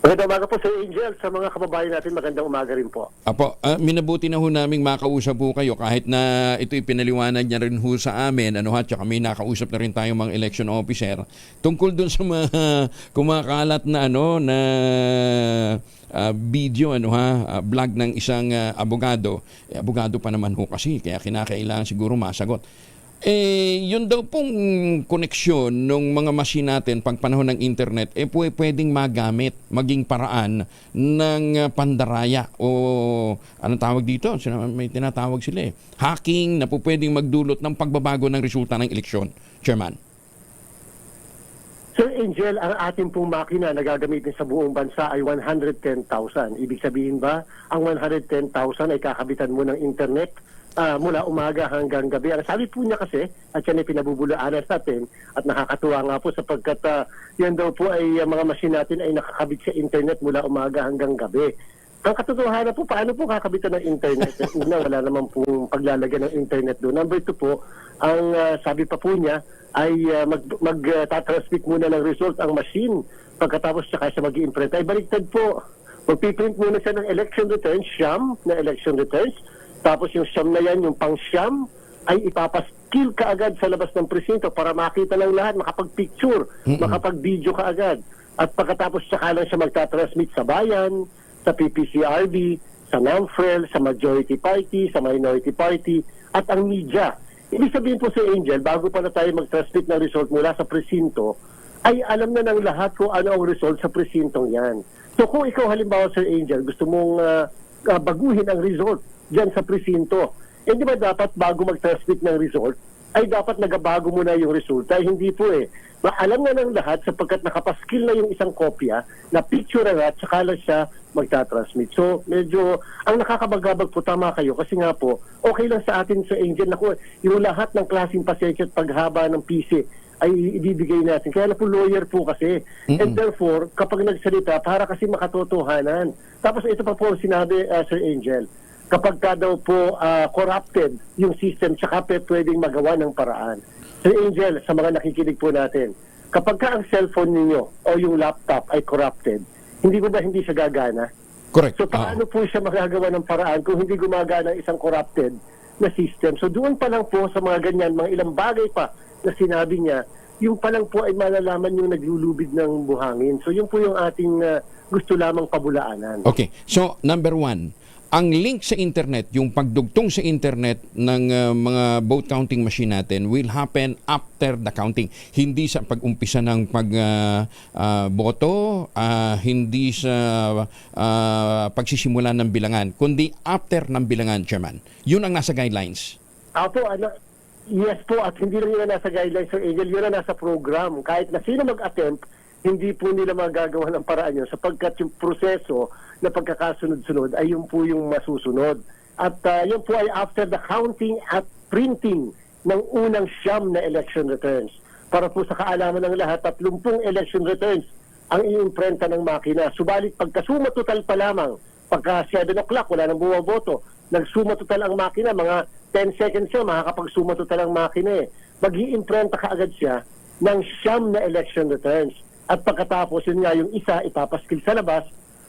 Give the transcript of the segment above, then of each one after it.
Magandang umaga po, Sir Angel. Sa mga kababayan natin, magandang umaga rin po. Apo, minabuti na ho naming makausap po kayo kahit na ito ipinaliwanag niya rin ho sa amin, ano ha, tsaka may nakausap na rin tayong mga election officer tungkol dun sa mga kumakalat na video vlog ng isang abogado. Abogado pa naman ho kasi, kaya kinakailangan siguro masagot. Yun daw pong koneksyon ng mga machine natin pag panahon ng internet, pwedeng magamit, maging paraan ng pandaraya o anong tawag dito? May tinatawag sila hacking na pwedeng magdulot ng pagbabago ng resulta ng eleksyon. Chairman. Sir Angel, ang ating pong makina na gagamitin sa buong bansa ay 110,000. Ibig sabihin ba, ang 110,000 ay kakabitan mo ng internet mula umaga hanggang gabi. Ang sabi po niya kasi, at yan ay pinabubulaanan natin, at nakakatuwa nga po sapagkat yan daw po ay mga machine natin ay nakakabit sa internet mula umaga hanggang gabi. Ang katotohanan po, paano po kakabitan ng internet? Una, wala naman pong paglalagyan ng internet doon. Number 2 po, ang sabi pa po niya ay mag-transmit muna ng result ang machine. Pagkatapos saka siya mag-i-imprint. Ay baliktad po. Magpiprint muna siya ng election returns, siyam na election returns. Tapos yung siyam na yan, yung pang-siyam, ay ipapaskill kaagad sa labas ng presinto para makita ng lahat, makapag-picture, makapag-video kaagad. At pagkatapos saka lang siya magtatransmit sa bayan, sa PPCRB, sa NAMFREL, sa majority party, sa minority party, at ang media. Ibig sabihin po si Angel, bago pa na tayo mag-transmit ng result mula sa presinto, ay alam na ng lahat kung ano ang result sa presintong yan. So kung ikaw halimbawa, Sir Angel, gusto mong baguhin ang result dyan sa presinto, di ba dapat bago mag-transmit ng result, ay dapat nagabago muna yung resulta? Hindi po Alam na ng lahat sapagkat nakapaskill na yung isang kopya, na picture na at saka lang siya magtatransmit. So, medyo, ang nakakabagabag po, tama kayo, kasi nga po, okay lang sa atin sa Angel na yung lahat ng klaseng pasensya at paghaba ng PC ay ibibigay natin. Kaya na po lawyer po kasi. And therefore, kapag nagsalita, para kasi makatotohanan. Tapos ito pa po sinabi, Sir Angel, kapag ka daw po corrupted yung system, tsaka pwedeng magawa ng paraan. Sir Angel, sa mga nakikinig po natin, kapag ka ang cellphone ninyo o yung laptop ay corrupted, hindi ba hindi siya gagana? Correct. So paano po siya magagawa ng paraan kung hindi gumagana ang isang corrupted na system? So doon pa lang po sa mga ganyan, mga ilang bagay pa na sinabi niya, yung pa lang po ay malalaman yung naglulubid ng buhangin. So yun po yung ating gusto lamang pabulaanan. Okay. So, number 1, ang link sa internet, yung pagdugtong sa internet ng mga vote counting machine natin will happen after the counting. Hindi sa pag-umpisa ng pagboto, hindi sa pagsisimula ng bilangan, kundi after ng bilangan, Chairman. Yun ang nasa guidelines. Yes po, at hindi lang yun nasa guidelines, Sir Angel, yun na nasa program. Kahit na sino mag-attempt, hindi po nila magagawa ng paraan yun sapagkat yung proseso na pagkakasunod-sunod ay yun po yung masusunod. At yun po ay after the counting at printing ng unang siyam na election returns. Para po sa kaalaman ng lahat, 30 election returns ang iimprenta ng makina. Subalit pagkasuma total pa lamang, pagka 7 o'clock, wala nang bumaboto, nagsuma total ang makina, mga 10 seconds siya, makakapagsuma total ang makina mag-iimprenta kaagad siya ng siyam na election returns. At pagkatapos, yun nga yung isa, ipapaskil sa labas,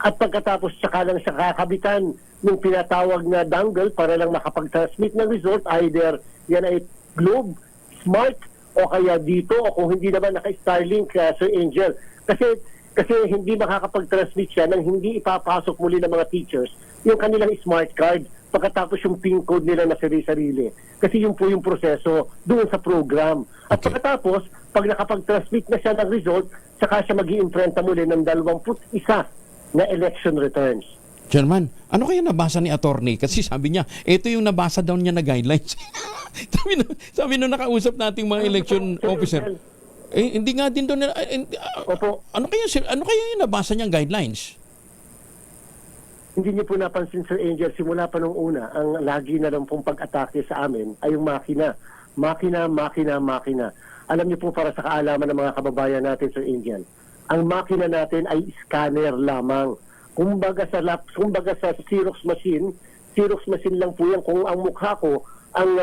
at pagkatapos saka lang siya kakabitan ng pinatawag na dongle para lang makapag-transmit ng result, either yan ay Globe, Smart, o kaya dito, o kung hindi naman naka-Starlink, Sir Angel. Kasi hindi makakapag-transmit siya nang hindi ipapasok muli ng mga teachers yung kanilang smart card pagkatapos yung PIN code nila na sarili-sarili. Kasi yun po yung proseso doon sa program. At pagkatapos, pag nakapag-transmit na siya ng result, saka siya mag-i-imprenta muli ng 21 na election returns. Chairman, ano kaya nabasa ni attorney? Kasi sabi niya, ito yung nabasa daw niya na guidelines. sabi nung nakausap nating mga election officer. Hindi nga din doon. Ano kaya yung nabasa niyang guidelines? Hindi niyo po napansin, Sir Angel, simula pa nung una, ang lagi na lang pong pag-atake sa amin ay yung makina. Makina. Alam niyo po, para sa kaalaman ng mga kababayan natin, Sir Angel, ang makina natin ay scanner lamang. Kumbaga sa Xerox machine lang po yan. Kung ang mukha ko, ang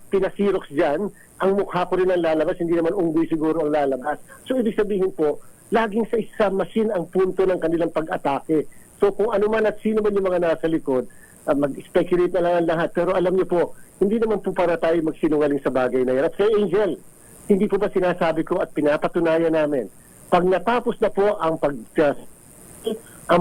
pina-Xerox dyan, ang mukha ko rin ang lalabas, hindi naman unggoy siguro ang lalabas. So ibig sabihin po, laging sa isang machine ang punto ng kanilang pag-atake. So kung ano man at sino man yung mga nasa likod, mag-speculate na lang ang lahat. Pero alam niyo po, hindi naman po para tayo magsinungaling sa bagay na yan. At kay Angel, hindi po ba sinasabi ko at pinapatunayan namin, pag natapos na po ang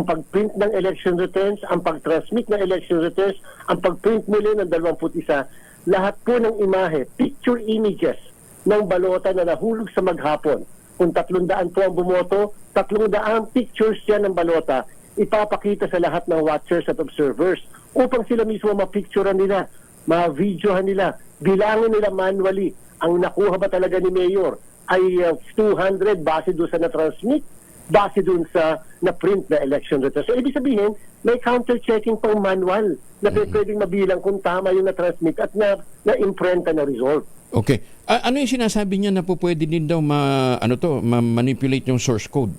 pag-print ng election returns, ang pag-transmit ng election returns, ang pag-print muli ng 21, lahat po ng imahe, picture images ng balota na nahulog sa maghapon. Kung 300 po ang bumoto, 300 pictures yan ng balota, ipapakita sa lahat ng watchers at observers upang sila mismo mapicturean nila, ma-videohan nila, bilangin nila manually ang nakuha ba talaga ni Mayor ay 200 base doon sa na-transmit, base doon sa na-print na election returns. So, ibig sabihin, may counter-checking pang manual na pwedeng mabilang kung tama yung na-transmit at na-imprenta na result. Okay. Ano yung sinasabi niya na po pwede din daw ma-manipulate yung source code?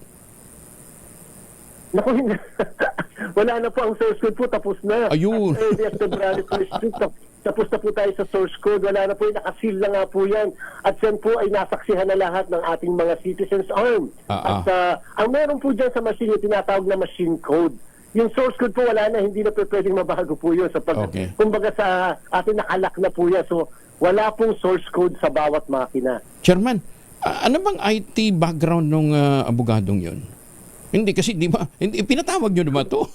Naku, wala na po ang source code po, tapos na. Ayun. As February 1st, tapos na po tayo sa source code. Wala na po, nakasil na nga po yan. At yan po ay nasaksihan na lahat ng ating mga citizens armed. At ang meron po dyan sa machine, yung tinatawag na machine code. Yung source code po wala na, hindi na po pwedeng mabago po yun. Okay. Kumbaga sa atin nakalak na po yan. So wala pong source code sa bawat makina. Chairman, ano bang IT background ng abogadong yun? Hindi kasi, di ba? Hindi, pinatawag nyo naman to.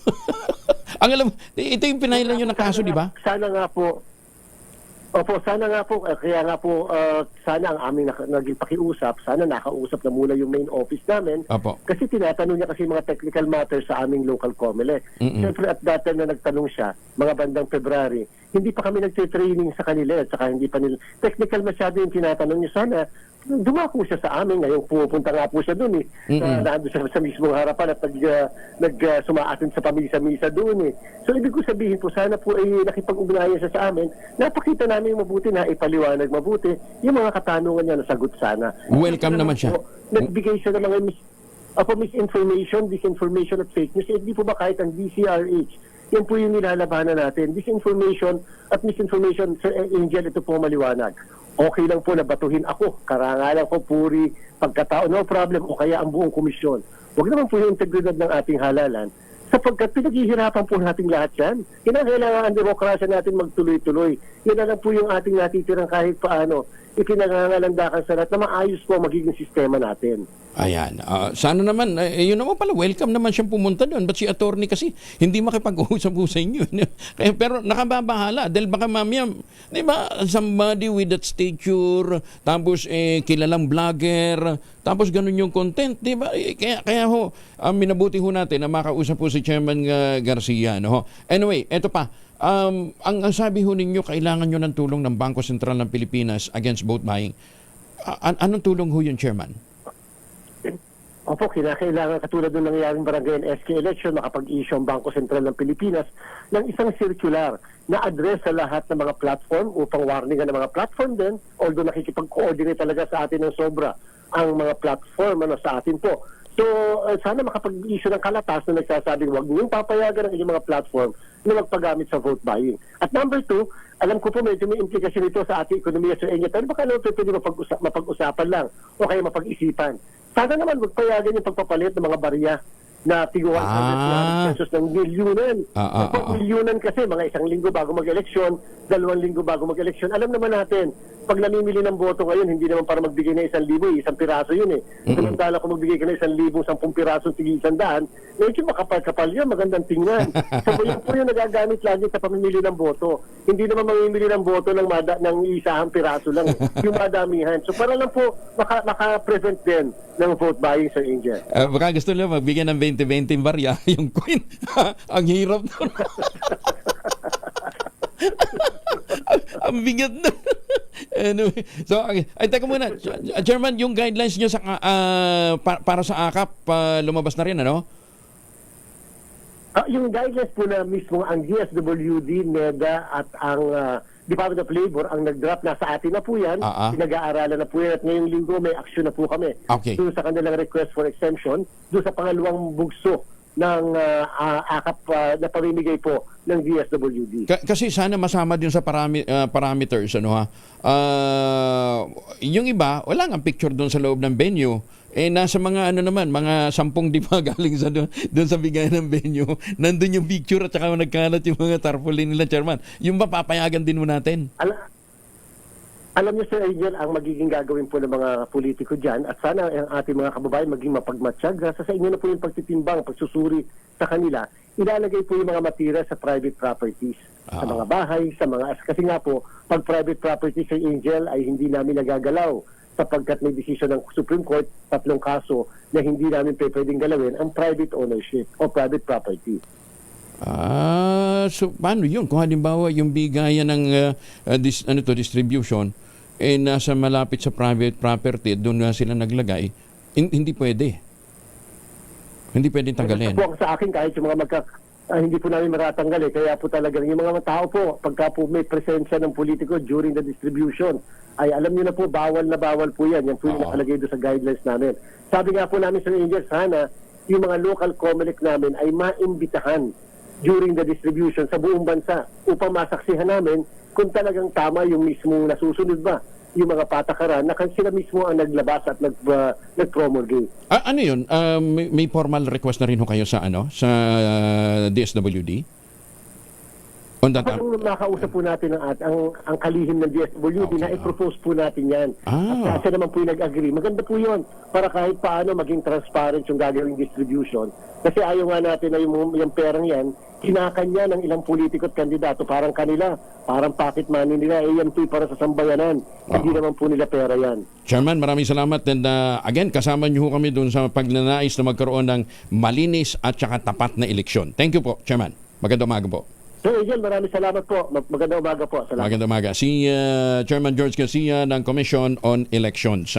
Ang alam, ito yung pinailan nyo na kaso, di ba? Sana nga po. Opo, sana nga po. Kaya nga po, sana ang aming naging pakiusap, sana nakausap na muna yung main office namin. Opo. Kasi tinatanong niya kasi mga technical matters sa aming local COMELEC. Siyempre at that time na nagtanong siya, mga bandang February, hindi pa kami nagtitraining sa kanila at saka hindi pa nila. Technical masyado yung tinatanong niya. Sana dumako siya sa amin. Ngayon pupunta nga po siya doon nandun siya sa mismong harapan at sumaatin sa pamisa-misa doon So ibig ko sabihin po, sana po ay nakipag-ugnayan siya sa amin. Napakita namin yung mabuti na ipaliwanag mabuti yung mga katanungan niya na sagot sana. Welcome naman siya. Nagbigay siya ng mga misinformation, disinformation at fake news. Hindi po ba kahit ang DCRH, yan po yung nilalabanan natin. Disinformation at misinformation, Sir Angel, ito po maliwanag. Okay lang po na batuhin ako, karangalan ko, puri, pagkatao, no problem, o kaya ang buong komisyon. Huwag naman po yung integridad ng ating halalan, sapagkat pinaghihirapan po natin lahat yan. Kinakailangan ang demokrasya natin magtuloy-tuloy. Yan na lang po yung ating natitirang kahit paano ipinangangalandakan sa lahat na maayos po ang magiging sistema natin. Ayan. Sana naman, yun naman pala, welcome naman siyang pumunta doon. But si attorney kasi, hindi makipag-uusap sa inyo. Pero nakababahala. Dahil baka mamaya, di ba, somebody with that stature, tapos kilalang vlogger, tapos ganun yung content, di ba? Kaya ho, minabuti ho natin na makausap po si Chairman Garcia. No? Anyway, eto pa. Ang sabi ho ninyo, kailangan nyo ng tulong ng Bangko Sentral ng Pilipinas against vote buying. Anong tulong ho yun, Chairman? Opo, kinakailangan katulad ng nangyaring barangay and SK election, makapag-issue ang Bangko Sentral ng Pilipinas ng isang circular na address sa lahat ng mga platform upang warningan ng mga platform din, although nakikipag-coordinate talaga sa atin ng sobra ang mga platform sa atin po. So, sana makapag-issue ng kalatas na nagsasabing huwag niyong papayagan ang inyong mga platform na magpagamit sa vote buying. At number 2, alam ko po medyo may implikasyon ito sa ating ekonomiya sa inyo. Pero baka naman pwede mapag-usapan lang o kaya mapag-isipan. Sana naman magpayagan yung pagpapalit ng mga barya na tig 100 pesos ng milyunan. Milyunan kasi mga 1 linggo bago mag-eleksyon, 2 linggo bago mag-eleksyon. Alam naman natin, pag namimili ng boto ngayon, hindi naman para magbigay ng 1,000, isang piraso yun Samantala kung magbigay ka ng 1,000, 10 piraso, sige 100, medyo makapal-kapal yun, magandang tingnan. So yun po yung nagagamit lagi sa pamimili ng boto. Hindi naman mamimili ng boto ng isang piraso lang, yung madamihan. So para lang po maka-prevent din ng vote buying, Sir Angel. Baka gusto nila magbigyan ng 20-20 barya yung coin. Ang hirap doon. Ang bigat na. Anyway, so ay teka muna, Chairman, yung guidelines niyo sa para sa AKAP lumabas na rin, ano? Yung guidelines po na mismo ang DSWD, NEDA at ang Department of Labor ang nag-draft, nasa atin na po yan, pinag-aaralan na po yan at ngayong linggo may action na po kami. Okay. Doon sa kanilang request for exemption, doon sa pangalawang bugso ng AKAP na pamimigay po ng DSWD. Kasi sana masama din sa parameters, ano ha? Yung iba, wala nga picture doon sa loob ng venue. nasa mga ano naman, mga 10 diba galing sa doon sa bigay ng venue. Nandun yung picture at saka nagkalat yung mga tarpaulin nila, Chairman. Yung ba papayagan din mo natin? Alam niyo, Sir Angel, ang magiging gagawin po ng mga politiko dyan at sana ang ating mga kababayan maging mapagmatsyag. Sa inyo na po yung pagtitimbang, pagsusuri sa kanila, ilalagay po yung mga matira sa private properties. Sa mga bahay, sa mga... Kasi nga po, pag private properties, Sir Angel, ay hindi namin nagagalaw sapagkat may desisyon ng Supreme Court, 3 kaso na hindi namin pwedeng galawin ang private ownership o private property. So paano yun? Kung halimbawa yung bigayan ng distribution nasa malapit sa private property, doon nga sila naglagay, hindi pwede. Hindi pwedeng tanggalin. Ito po ang sa akin kahit yung mga hindi po namin matatanggal kaya po talagang yung mga tao po, pagka po may presensya ng politiko during the distribution, ay alam niyo na po, bawal na bawal po yan. Yan po yung nakalagay doon sa guidelines namin. Sabi nga po namin sa Angel, sana yung mga local COMELEC namin ay maimbitahan during the distribution sa buong bansa upang masaksihan namin kung talagang tama yung mismong nasusunod ba yung mga patakaran na sila mismo ang naglabas at nag-promulgate. Ano yun? May formal request na rin ho kayo sa DSWD? Kapag makausap po natin ang kalihim ng DSWD na i-propose po natin yan. At kasi naman po yung nag-agree. Maganda po yun para kahit paano maging transparent yung gagawing distribution. Kasi ayaw nga natin na yung perang yan, kinakanya ng ilang politiko at kandidato, parang kanila, parang pocket money nila, yan po'y para sa sambayanan. Hindi naman po nila pera yan. Chairman, maraming salamat. And again, kasama niyo kami dun sa pagnanais na magkaroon ng malinis at saka tapat na eleksyon. Thank you po, Chairman. Magandang umaga po. Sir Angel, maraming salamat po. Magandang umaga po. Salamat. Magandang umaga. Si Chairman George Garcia ng Commission on Elections.